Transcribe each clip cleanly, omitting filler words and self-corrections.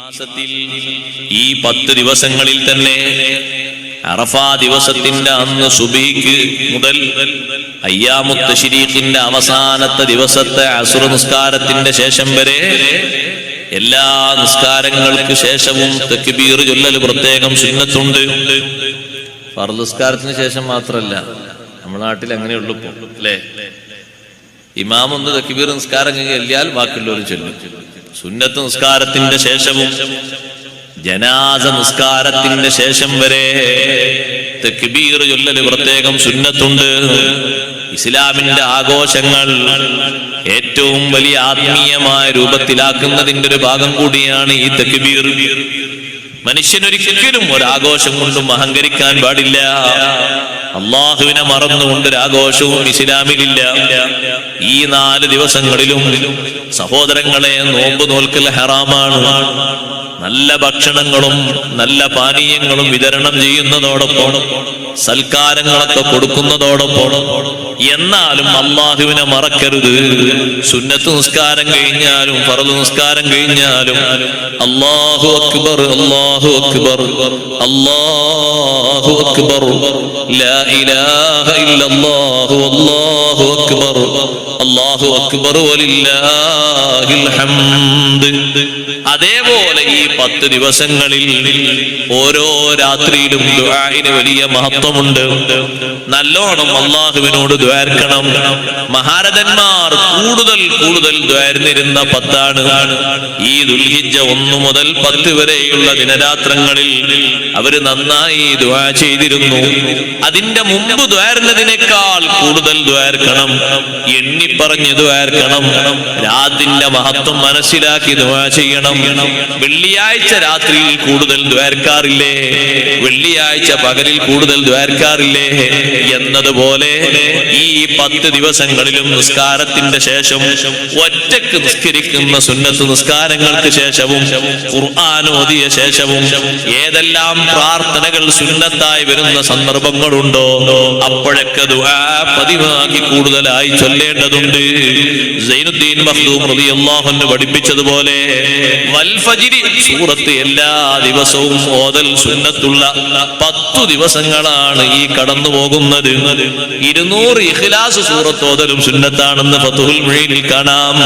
മാസത്തിൽ ഈ 10 ദിവസങ്ങളിൽ തന്നെ അറഫാ ദിവസത്തിന്റെ അന്ന് സുബഹിക്ക് മുതൽ അയ്യാമുത് തശ്രീഖിന്റെ അവസാനത്തെ ദിവസത്തെ അസ്ർ നിസ്കാരത്തിന്റെ ശേഷം വരെ എല്ലാ നിസ്കാരങ്ങൾക്ക് ശേഷവും തക്ബീർ ചൊല്ലൽ പ്രത്യേകം സുന്നത്തുണ്ട്. ഫർദ് നിസ്കാരത്തിന് ശേഷം മാത്രമല്ല, നമ്മുടെ നാട്ടിൽ അങ്ങനെയുള്ളൂ ഇപ്പൊ അല്ലേ. ഇമാം ഒന്ന് തക്ബീർ നിസ്കാരം കഴിഞ്ഞാൽ ബാക്കിയുള്ളവർ ചൊല്ലും. സുന്നത്ത് നിസ്കാരത്തിന്റെ ശേഷവും ജനാസ നിസ്കാരത്തിന്റെ ശേഷം വരെ തക്ബീർ ചൊല്ലൽ പ്രത്യേകം സുന്നത്തുണ്ട്. ഇസ്ലാമിന്റെ ആഘോഷങ്ങൾ ഏറ്റവും വലിയ ആത്മീയമായ രൂപത്തിലാക്കുന്നതിന്റെ ഒരു ഭാഗം കൂടിയാണ് ഈ തക്ബീർ. മനുഷ്യനൊരിക്കലും ഒരാഘോഷം കൊണ്ടും അഹങ്കരിക്കാൻ പാടില്ല. അള്ളാഹുവിനെ മറന്നുകൊണ്ട് ഒരാഘോഷവും ഇസ്ലാമിലില്ല. ഈ 4 ദിവസങ്ങളിലും സഹോദരങ്ങളെ നോമ്പ് നോൽക്കൽ ഹറാമാണ്. നല്ല ഭക്ഷണങ്ങളും നല്ല പാനീയങ്ങളും വിതരണം ചെയ്യുന്നതോടൊപ്പം സൽക്കാരങ്ങളൊക്കെ കൊടുക്കുന്നതോടൊപ്പം എന്നാലും അള്ളാഹുവിനെ മറക്കരുത്. സുന്നത്ത് നിസ്കാരം കഴിഞ്ഞാലും ഫർദ് നിസ്കാരം കഴിഞ്ഞാലും അല്ലാഹു അക്ബർ അല്ലാഹു അക്ബർ അല്ലാഹു അക്ബർ ലാ ഇലാഹ ഇല്ലല്ലാഹു അല്ലാഹു അക്ബർ അല്ലാഹു അക്ബർ വലില്ലാഹിൽ ഹംദ്. അതേപോലെ ഈ 10 ദിവസങ്ങളിൽ ഓരോ രാത്രിയിലും ദുആഇന് വലിയ മഹത്വമുണ്ട്. നല്ലോണം അല്ലാഹുവിനോട് ദുആർക്കണം. മഹാരഥന്മാർ കൂടുതൽ ദുആർന്നിരുന്ന 10 ഈ ദുൽഹിജ്ജ 1 മുതൽ 10 വരെയുള്ള ദിനരാത്രങ്ങളിൽ അവര് നന്നായി ദുആ ചെയ്തിരുന്നു. അതിന്റെ മുമ്പ് ദുആർന്നതിനേക്കാൾ കൂടുതൽ ദുആർക്കണം, എണ്ണി പറഞ്ഞ് ദുആർക്കണം. രാത്തിന്റെ മഹത്വം മനസ്സിലാക്കി ദുആ ചെയ്യണം. വെള്ളിയാഴ്ച രാത്രിയിൽ കൂടുതൽ ദ്വാരക്കാറില്ലേ, വെള്ളിയാഴ്ച പകലിൽ കൂടുതൽ ദ്വാരക്കാറില്ലേ എന്നതുപോലെ ഈ 10 ദിവസങ്ങളിലും നിസ്കാരത്തിന്റെ ശേഷം ഒറ്റക്ക് നിസ്കരിക്കുന്ന സുന്നത്ത് നിസ്കാരങ്ങൾക്ക് ശേഷവും ഖുർആൻ ഓതിയ ശേഷവും ഏതെല്ലാം പ്രാർത്ഥനകൾ സുന്നത്തായി വരുന്ന സന്ദർഭങ്ങളുണ്ടോ അപ്പോഴൊക്കെ ദുആ പതിവാക്കി കൂടുതലായി ചൊല്ലേണ്ടതുണ്ട്. സൈനുദ്ദീൻ മഖ്ദൂം റളിയല്ലാഹു അൻഹു പഠിപ്പിച്ചതുപോലെ വൽ ഫജ്രി സൂറത്ത് എല്ലാ ദിവസവും ഓതൽ സുന്നത്തുള്ള 10 ദിവസങ്ങളാണ് ഈ കടന്നു പോകുന്നത്. 200 ഇഖ്ലാസ് സൂറത്ത് ഓതലും സുന്നത്താണെന്ന് ഫതുഹുൽ മുഈനിൽ കാണാം.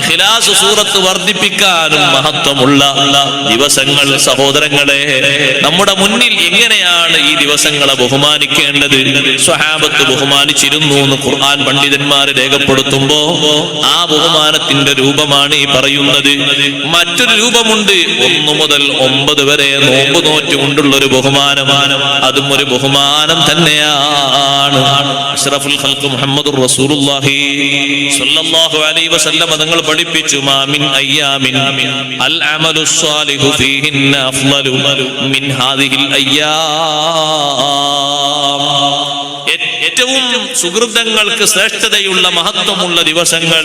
ഇഖ്ലാസ് സൂറത്ത് വർദ്ധിപ്പിക്കാനും മഹത്വമുള്ള ദിവസങ്ങൾ. സഹോദരങ്ങളെ, നമ്മുടെ മുന്നിൽ എങ്ങനെയാണ് ഈ ദിവസങ്ങളെ ബഹുമാനിക്കേണ്ടത്? സ്വഹാബത്ത് ബഹുമാനിച്ചിരുന്നു എന്ന് ഖുർആൻ പണ്ഡിതന്മാർ രേഖപ്പെടുത്തുമ്പോ ആ ബഹുമാനത്തിന്റെ രൂപമാണ് ഈ പറയുന്നത്. മറ്റൊരു രൂപമുണ്ട്, 1 മുതൽ 9 വരെ നോമ്പ് നോറ്റുകൊണ്ടുള്ള ഒരു ബഹുമാനം. അതും ഒരു ബഹുമാനം തന്നെയാണ്. അഷ്റഫുൽ ഖൽഖ് മുഹമ്മദുർ റസൂലുള്ളാഹി സ്വല്ലല്ലാഹു അലൈഹി വസല്ലം തങ്ങൾ പഠിപ്പിച്ചു, മാ മിൻ അയ്യാമിൻ അൽ അമലുസ് സാലിഹു ഫീഹിന്ന അഫ്ളലു മിൻ ഹാദിഹിൽ അയ്യാം. ഏറ്റവും സുഹൃതങ്ങൾക്ക് ശ്രേഷ്ഠതയുള്ള മഹത്വമുള്ള ദിവസങ്ങൾ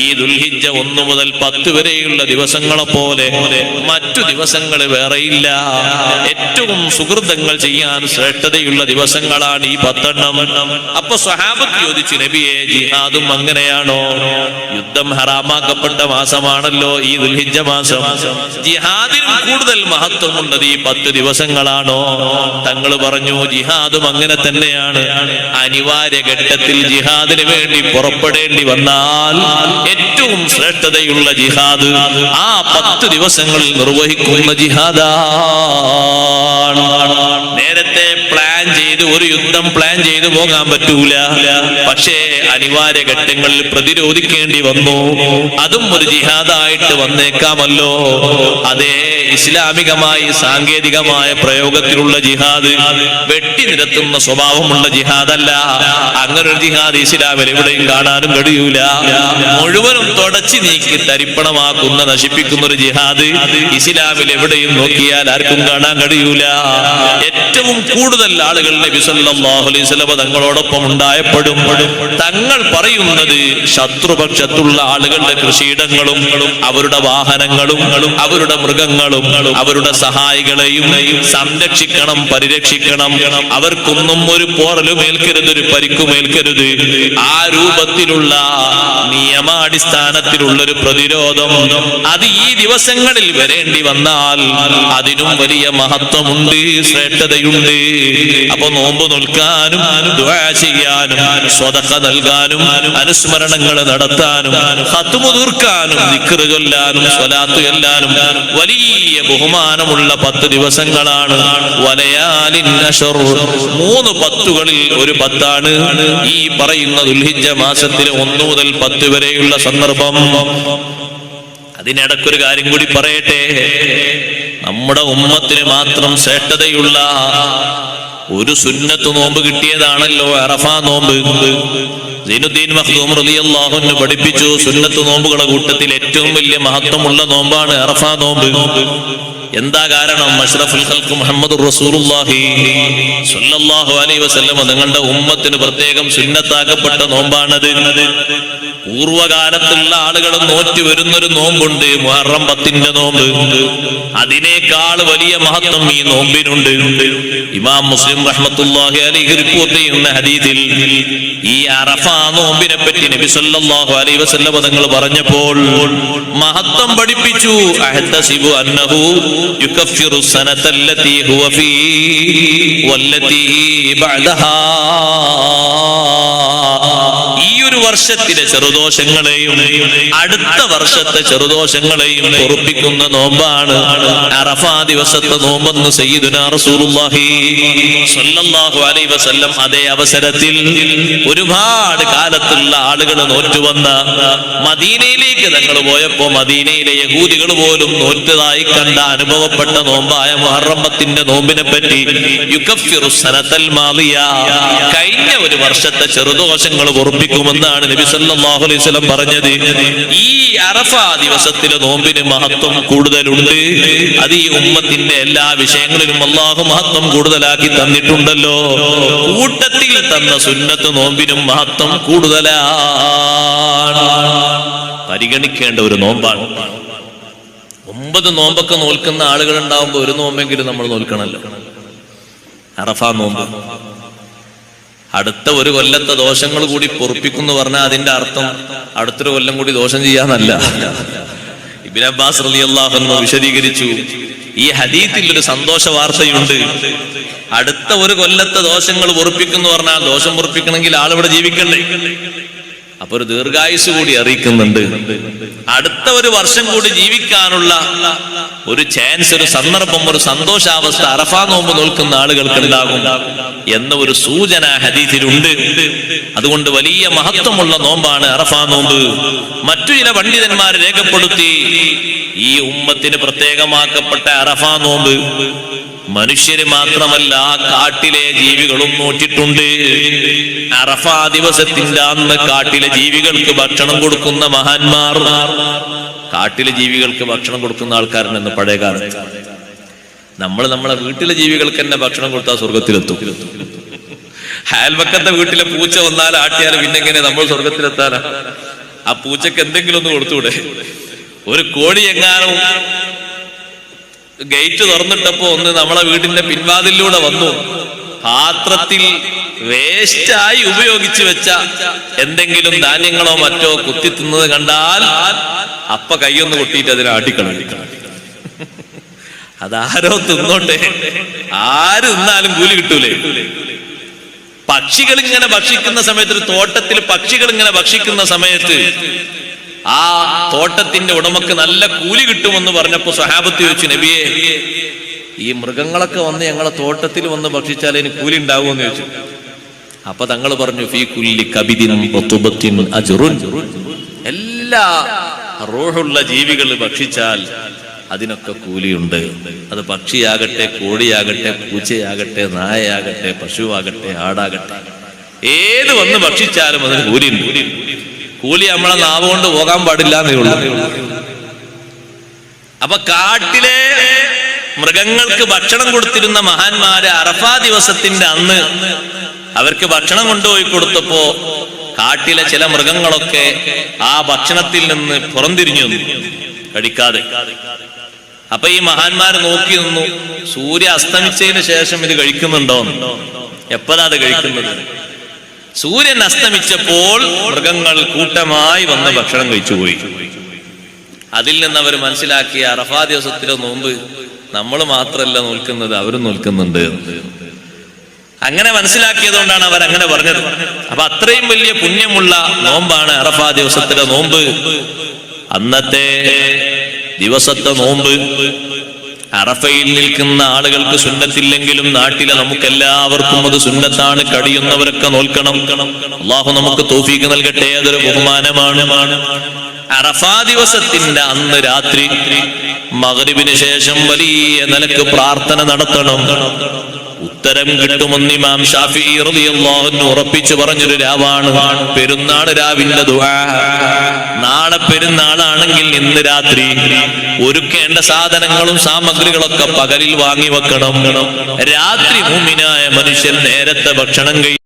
ഈ ദുൽഹിജ്ജ 1 മുതൽ 10 വരെയുള്ള ദിവസങ്ങളെ പോലെ മറ്റു ദിവസങ്ങൾ വേറെയില്ല. ഏറ്റവും സുഹൃതങ്ങൾ ചെയ്യാൻ ശ്രേഷ്ഠതയുള്ള ദിവസങ്ങളാണ് ഈ 10. അപ്പൊ സ്വഹാബത്ത് ചോദിച്ചു, നബിയെ ജിഹാദും അങ്ങനെയാണോ? യുദ്ധം ഹറാമാക്കപ്പെട്ട മാസമാണല്ലോ ഈ ദുൽഹിജ്ജ മാസം. ജിഹാദിനും കൂടുതൽ മഹത്വമുള്ളത് ഈ 10 ദിവസങ്ങളാണോ? തങ്ങൾ പറഞ്ഞു, ജിഹാദും അങ്ങനെ തന്നെയാണ്. അനിവാര്യ ഘട്ടത്തിൽ ജിഹാദിന് വേണ്ടി പുറപ്പെടേണ്ടി വന്നാൽ ഏറ്റവും ശ്രേഷ്ഠതയുള്ള ജിഹാദ് ആ 10 ദിവസങ്ങളിൽ നിർവഹിക്കുന്ന ജിഹാദാണ്. നേരത്തെ പ്ലാൻ ചെയ്ത് ഒരു യുദ്ധം പ്ലാൻ ചെയ്ത് പോകാൻ പറ്റൂല. പക്ഷേ അനിവാര്യ ഘട്ടങ്ങളിൽ പ്രതിരോധിക്കേണ്ടി വന്നു. അതും ഒരു ജിഹാദായിട്ട് വന്നേക്കാമല്ലോ. അതേ ഇസ്ലാമികമായി സാങ്കേതികമായ പ്രയോഗത്തിലുള്ള ജിഹാദ്, വെട്ടി നിരത്തുന്ന സ്വഭാവമുള്ള ജിഹാദല്ല. അങ്ങനെ ഒരു ജിഹാദ് ഇസ്ലാമിൽ എവിടെയും കാണാനും കഴിയൂല. മുഴുവനും തുടച്ചു നീക്കി തരിപ്പണമാക്കുന്ന നശിപ്പിക്കുന്ന ഒരു ജിഹാദ് ഇസ്ലാമിൽ എവിടെയും നോക്കിയാൽ ആർക്കും കാണാൻ കഴിയൂല. ഏറ്റവും കൂടുതൽ ആളുകൾ നബി സല്ലല്ലാഹു അലൈഹി വസല്ലം തങ്ങളോടൊപ്പം ഉണ്ടായപ്പോഴും തങ്ങൾ പറയുന്നത് ശത്രുപക്ഷത്തുള്ള ആളുകളുടെ കൃഷിയിടങ്ങളും അവരുടെ വാഹനങ്ങളും അവരുടെ മൃഗങ്ങളും അവരുടെ സഹായികളെയും സംരക്ഷിക്കണം, പരിരക്ഷിക്കണം. അവർക്കൊന്നും ഒരു പോറലും ഏൽക്കരുത്, ഒരു പരിക്കുമേൽക്കരുത്. ആ രൂപത്തിലുള്ള നിയമാടിസ്ഥാനത്തിലുള്ള ഒരു പ്രതിരോധം അത് ഈ ദിവസങ്ങളിൽ വരേണ്ടി വന്നാൽ അതിനും വലിയ മഹത്വമുണ്ട്, ശ്രേഷ്ഠതയുണ്ട്. അപ്പൊ നോമ്പ് നോൽക്കാനും ദുആ ചെയ്യാനും സ്വതക്ക നൽകാനും അനുസ്മരണങ്ങൾ നടത്താനും ഖത്മു തീർക്കാനും ദിക്ർ ചൊല്ലാനും സ്വലാത്ത് ചൊല്ലാനും വലിയ ബഹുമാനമുള്ള 10 ദിവസങ്ങളാണ്. വലയാലിൻ അശ്ർ, 3 പത്തുകളിൽ ഒരു പത്താണ് ഈ പറയുന്ന ദുൽഹിജ്ജ മാസത്തിലെ 1 മുതൽ 10 വരെയുള്ള സന്ദർഭം. അതിനിടക്കൊരു കാര്യം കൂടി പറയട്ടെ. നമ്മുടെ ഉമ്മത്തിന് മാത്രം ശ്രേഷ്ഠതയുള്ള ഒരു സുന്നത്ത് നോമ്പ് കിട്ടിയതാണല്ലോ അറഫ നോമ്പ്. സൈനുദ്ദീൻ മഖ്ദൂം റളിയല്ലാഹു അൻഹു പഠിപ്പിച്ചു, സുന്നത്ത് നോമ്പുകളുടെ കൂട്ടത്തിൽ ഏറ്റവും വലിയ മഹത്വമുള്ള നോമ്പാണ് അറഫ നോമ്പ്. എന്താ കാരണം? അഷ്റഫുൽ ഖൽഖ് മുഹമ്മദുർ റസൂലുള്ളാഹി സ്വല്ലല്ലാഹു അലൈഹി വസല്ലം നിങ്ങളുടെ ഉമ്മത്തിന് പ്രത്യേകം സുന്നത്താക്കപ്പെട്ട നോമ്പാണത്. പൂർവകാലത്തുള്ള ആളുകൾ നോറ്റ് വരുന്നൊരു നോമ്പുണ്ട്, മുഹറം 10ന്റെ നോമ്പ്. അതിനേക്കാൾ വലിയ മഹത്വം ഈ നോമ്പിനുണ്ട്. ഇമാം മുസ്ലിം റഹ്മത്തുള്ളാഹി അലൈഹി റിപ്പോർട്ട് ചെയ്യുന്ന ഹദീസിൽ ഈ അറഫ നോമ്പിനെ പറ്റി നബി സല്ലല്ലാഹു അലൈഹി വസല്ലം തങ്ങൾ പറഞ്ഞപ്പോൾ മഹത്വം പഠിപ്പിച്ചു. അഹ്തസിബു അന്നഹു യുകഫിറു സനതല്ലതി ഹുവ ഫീ വല്ലതി ബഅദഹാ. ഈ ഒരു വർഷത്തിലെ ചെറുദോഷങ്ങളെയും അടുത്ത വർഷത്തെ ചെറുദോഷങ്ങളെയും പൊറുപ്പിക്കുന്ന നോമ്പാണ് അറഫ ദിവസത്തെ നോമ്പെന്ന് സയ്യിദുനാ റസൂലുള്ളാഹി സ്വല്ലല്ലാഹു അലൈഹി വസല്ലം അതേ അവസരത്തിൽ ഒരുപാട് കാലത്തുള്ള ആളുകൾ നോറ്റുവന്ന മദീനയിലേക്ക് തങ്ങൾ പോയപ്പോ മദീനയിലെ യഹൂദികൾ പോലും നോറ്റതായി കണ്ട അനുഭവപ്പെട്ട നോമ്പായ മുഹറം 10ന്റെ നോമ്പിനെ പറ്റി യുകഫിറു സനതൽ മാളിയ, കഴിഞ്ഞ ഒരു വർഷത്തെ ചെറുദോഷങ്ങൾ പൊറുപ്പിക്കുമെന്നാണ് നബി സല്ലല്ലാഹു അലൈഹി വസല്ലം പറഞ്ഞത്. ഈ അറഫ ദിവസത്തിലെ നോമ്പിന് മഹത്വം കൂടുതലുണ്ട്. അത് ഈ ഉമ്മത്തിന്റെ എല്ലാ വിഷയങ്ങളിലും അല്ലാഹു മഹത്വം കൂടുതലാക്കി തന്നിട്ടുണ്ടല്ലോ. കൂട്ടത്തിൽ തന്ന സുന്നത്ത് നോമ്പിനും മഹത്വം കൂടുതലാണ്. പരിഗണിക്കേണ്ട ഒരു നോമ്പാണ്. 9 നോമ്പൊക്കെ നോൽക്കുന്ന ആളുകൾ ഉണ്ടാവുമ്പോ ഒരു നോമ്പെങ്കിലും നമ്മൾ നോൽക്കണല്ലോ. അറഫ നോമ്പ് അടുത്ത ഒരു കൊല്ലത്തെ ദോഷങ്ങൾ കൂടി പൊറുപ്പിക്കുന്നു പറഞ്ഞാൽ അതിന്റെ അർത്ഥം അടുത്തൊരു കൊല്ലം കൂടി ദോഷം ചെയ്യാന്നല്ല. ഇബ്നു അബ്ബാസ് റളിയല്ലാഹു അൻഹു വിശദീകരിച്ചു, ഈ ഹദീസിൽ ഒരു സന്തോഷ വാർത്തയുണ്ട്. അടുത്ത ഒരു കൊല്ലത്തെ ദോഷങ്ങൾ പൊറുപ്പിക്കുന്നു പറഞ്ഞാൽ ദോഷം പൊറുപ്പിക്കണമെങ്കിൽ ആളിവിടെ ജീവിക്കണ്ടേ? അപ്പൊ ഒരു ദീർഘായുസ് കൂടി അറിയിക്കുന്നുണ്ട്. അടുത്ത ഒരു വർഷം കൂടി ജീവിക്കാനുള്ള ഒരു ചാൻസ്, ഒരു സന്ദർഭം, ഒരു സന്തോഷാവസ്ഥ അറഫ നോമ്പ് നോൽക്കുന്ന ആളുകൾക്ക് ഉണ്ടാകും എന്ന ഒരു സൂചന ഹദീസിലുണ്ട്. അതുകൊണ്ട് വലിയ മഹത്വമുള്ള നോമ്പാണ് അറഫ നോമ്പ്. മറ്റു ചില പണ്ഡിതന്മാർ രേഖപ്പെടുത്തി, ഈ ഉമ്മത്തിന് പ്രത്യേകമാക്കപ്പെട്ട അറഫ നോമ്പ് മനുഷ്യര് മാത്രമല്ല കാട്ടിലെ ജീവികളും നോറ്റിട്ടുണ്ട്. അറഫ ദിവസത്തിന്റെ അന്ന് കാട്ടിലെ ജീവികൾക്ക് ഭക്ഷണം കൊടുക്കുന്ന മഹാന്മാർ, കാട്ടിലെ ജീവികൾക്ക് ഭക്ഷണം കൊടുക്കുന്ന ആൾക്കാരുണ്ടെന്ന് പഴയ കാലത്ത്. നമ്മളെ വീട്ടിലെ ജീവികൾക്ക് തന്നെ ഭക്ഷണം കൊടുത്താൽ സ്വർഗത്തിലെത്തും. അയൽവക്കത്തെ വീട്ടിലെ പൂച്ച വന്നാൽ ആട്ടിയാൽ പിന്നെ എങ്ങനെ നമ്മൾ സ്വർഗത്തിലെത്താനാ? ആ പൂച്ചക്ക് എന്തെങ്കിലും ഒന്ന് കൊടുത്തൂടെ? ഒരു കോഴി എങ്ങാനും ഗേറ്റ് തുറന്നിട്ടപ്പോ ഒന്ന് നമ്മളെ വീടിന്റെ പിൻവാതിലൂടെ വന്നു, പാത്രത്തിൽ വേസ്റ്റായി ഉപയോഗിച്ചു വെച്ച എന്തെങ്കിലും ധാന്യങ്ങളോ മറ്റോ കുത്തി തിന്നത് കണ്ടാൽ അപ്പ കൈയൊന്ന് കൊട്ടിയിട്ട് അതിനെ ആട്ടിക്കളയും. അതാരോ തിന്നോട്ടെ, ആര് തിന്നാലും കൂലി കിട്ടൂലേ? പക്ഷികൾ ഇങ്ങനെ ഭക്ഷിക്കുന്ന സമയത്ത്, ഒരു തോട്ടത്തിൽ പക്ഷികൾ ഇങ്ങനെ ഭക്ഷിക്കുന്ന സമയത്ത് ആ തോട്ടത്തിന്റെ ഉടമക്ക് നല്ല കൂലി കിട്ടുമെന്ന് പറഞ്ഞപ്പോ സ്വഹാബത്ത് ചോദിച്ചു, നബിയെ ഈ മൃഗങ്ങളൊക്കെ വന്ന് ഞങ്ങളെ തോട്ടത്തിൽ വന്ന് ഭക്ഷിച്ചാൽ എനിക്ക് കൂലി ഉണ്ടാവുമെന്ന് ചോദിച്ചു. അപ്പൊ തങ്ങൾ പറഞ്ഞു, ഫീ കുല്ലി കബിദിൻ വതുബത്തിൻ അജ്റുൻ, എല്ലാ റൂഹുള്ള ജീവികൾ ഭക്ഷിച്ചാൽ അതിനൊക്കെ കൂലിയുണ്ട്. അത് പക്ഷിയാകട്ടെ, കോഴിയാകട്ടെ, പൂച്ചയാകട്ടെ, നായയാകട്ടെ, പശുവാകട്ടെ, ആടാകട്ടെ, ഏത് വന്ന് ഭക്ഷിച്ചാലും അതിന് കൂലിയുണ്ട്. കൂലി നമ്മളെ നാവ് കൊണ്ട് പോകാൻ പാടില്ല എന്നേ ഉള്ളൂ. അപ്പൊ കാട്ടിലെ മൃഗങ്ങൾക്ക് ഭക്ഷണം കൊടുത്തിരുന്ന മഹാന്മാര് അറഫാ ദിവസത്തിന്റെ അന്ന് അവർക്ക് ഭക്ഷണം കൊണ്ടുപോയി കൊടുത്തപ്പോ കാട്ടിലെ ചില മൃഗങ്ങളൊക്കെ ആ ഭക്ഷണത്തിൽ നിന്ന് പുറംതിരിഞ്ഞു കഴിക്കാതെ. അപ്പൊ ഈ മഹാന്മാര് നോക്കി നിന്നു, സൂര്യ അസ്തമിച്ചതിന് ശേഷം ഇത് കഴിക്കുന്നുണ്ടോ? എപ്പോഴാ അത് കഴിക്കുന്നത്? സൂര്യൻ അസ്തമിച്ചപ്പോൾ മൃഗങ്ങൾ കൂട്ടമായി വന്ന് ഭക്ഷണം കഴിച്ചുപോയി. അതിൽ നിന്ന് അവർ മനസ്സിലാക്കിയ അറഫാ ദിവസത്തിലെ നോമ്പ് നമ്മൾ മാത്രമല്ല നോൽക്കുന്നത്, അവരും നോൽക്കുന്നുണ്ട്. അങ്ങനെ മനസ്സിലാക്കിയതുകൊണ്ടാണ് അവർ അങ്ങനെ പറഞ്ഞത്. അപ്പൊ അത്രയും വലിയ പുണ്യമുള്ള നോമ്പാണ് അറഫാ ദിവസത്തിലെ നോമ്പ്. അന്നത്തെ ദിവസത്തെ നോമ്പ് അറഫയിൽ നിൽക്കുന്ന ആളുകൾക്ക് സുന്നത്തില്ലെങ്കിലും നാട്ടിലെ നമുക്കെല്ലാവർക്കും അത് സുന്നത്താണ്. കഴിയുന്നവരൊക്കെ നോൽക്കണം. അള്ളാഹു നമുക്ക് തൗഫീഖ് നൽകട്ടെ. അതൊരു ബഹുമാനമാണ്. അറഫാ ദിവസത്തിന്റെ അന്ന് രാത്രി മഗ്രിബിന് ശേഷം വലിയ നിലക്ക് പ്രാർത്ഥന നടത്തണം. ഉത്തരം കിട്ടുമെന്ന് ഇമാം ശാഫിഈ റളിയല്ലാഹു അൻഹു ഉറപ്പിച്ചു പറഞ്ഞൊരു രാവാണ് പെരുന്നാൾ രാവിന്റെ ദുആ. നാളെ പെരുന്നാളാണെങ്കിൽ ഇന്ന് രാത്രി ഒരുക്കേണ്ട സാധനങ്ങളും സാമഗ്രികളൊക്കെ പകലിൽ വാങ്ങി വെക്കണം. രാത്രി മുഅ്മിനായ മനുഷ്യൻ നേരത്തെ ഭക്ഷണം